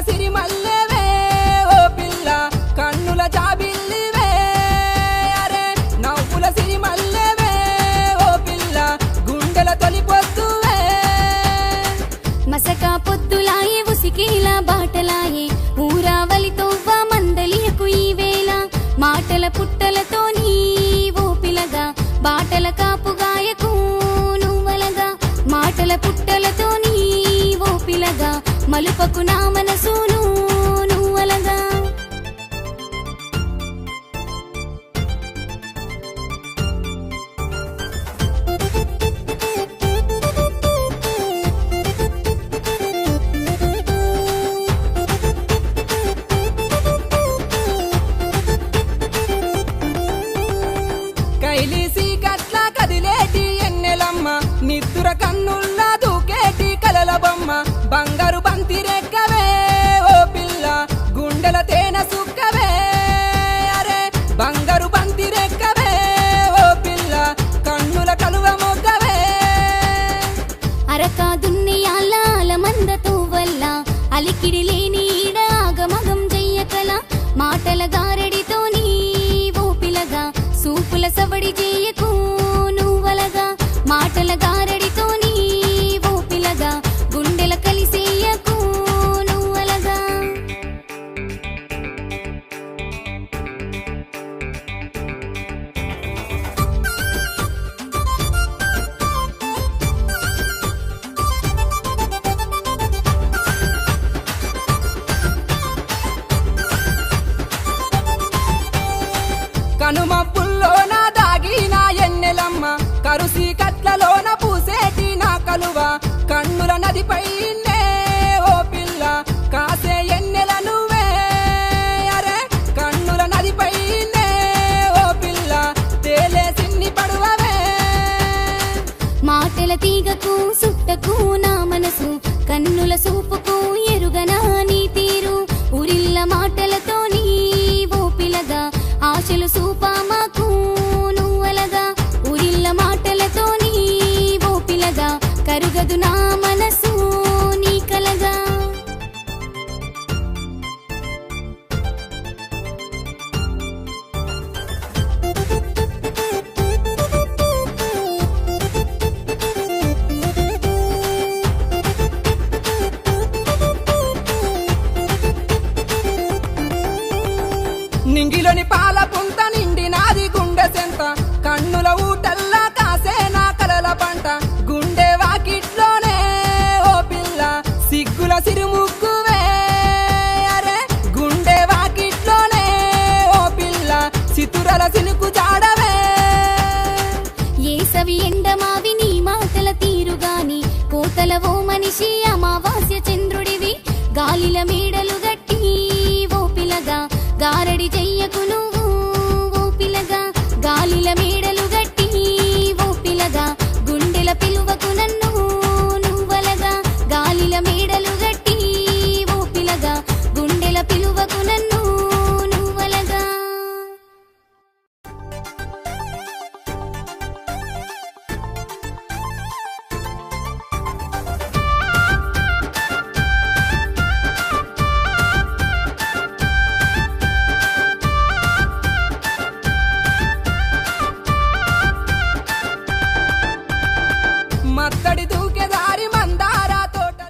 సిరిమల్లెవే ఓ పిల్ల కన్నుల జాబిల్లివే అరే నవ్వుల సిరిమల్లెవే ఓ పిల్ల గుండెల తొలి పొద్దువే మసకా పొద్దులాయే ఉసికేలా బాటలాయే ఊరావలి తోవ్వ మందలియకు ఈ వేళ మాటల పుట్టలతో నీవో పిలగా బాటల కాపుగాయకు నువ్వలగా మాటల పుట్టలతో నీవో పిలగా మలుపకు నా మనసును నువ్వలగా కైలీసి గట్ల కదిలేటి ఎన్నెలమ్మ నిద్దుర కన్నుల్ల దూకేటి కలల బొమ్మ బంగారు బంతి రెక్కవే ఓ పిల్ల గుండెల తేనె సుక్కవే అరే బంగారు బంతి రెక్కవే ఓ పిల్ల కన్నుల కలువ మొగ్గవే అరకా దున్నియాల మందతో వల్ల అలికిడి లేని ఈడ ఆగమగం చెయ్యకల మాటల గారడితో నీవో పిలగా సూపుల సవడి చేయకు నువ్వలగా మాటల గారడితో నీవో పిలగా గుండెల కలిసేయకు నువ్వలగా కనుమప్పుల్లోన దాగిన ఎన్నెలమ్మ కరుసి కట్లలోన పూసేటి నా కలువ కన్నుల నదిపై ఓ పిల్ల కాసే ఎన్నెల నువ్వే అరే కన్నుల నదిపై ఓ పిల్ల తేలే సిన్ని పడువవే మాటల తీగకు సుట్టకు నా మనసు కన్నుల సూపుకు ఎరుగనా నీ తీరు ఉరిల్ల మాటలతో నీవో పిలగా ఆశలు సూపామాకు నువ్వలగా ఉరిల్ల మాటలతో నీవో పిలగా కరుగదు నా మనసు నీ కలగా నింగిలోని పాల పుంత నిండి నాది గుండె సెంత కన్నుల ఊటల్లా కాసే నా కలల పంట గుండె వాకిట్లోనే ఓ పిల్ల సిగ్గుల సిరుముక్కువే అరే గుండె వాకిట్లోనే ఓ పిల్ల సితురల సినుకు జాడవే ఏసవి ఎండమావి నీ మాటల తీరుగాని కోతల ఓ మనిషి అమావాస్య చంద్రుడివి గాలిల మేడ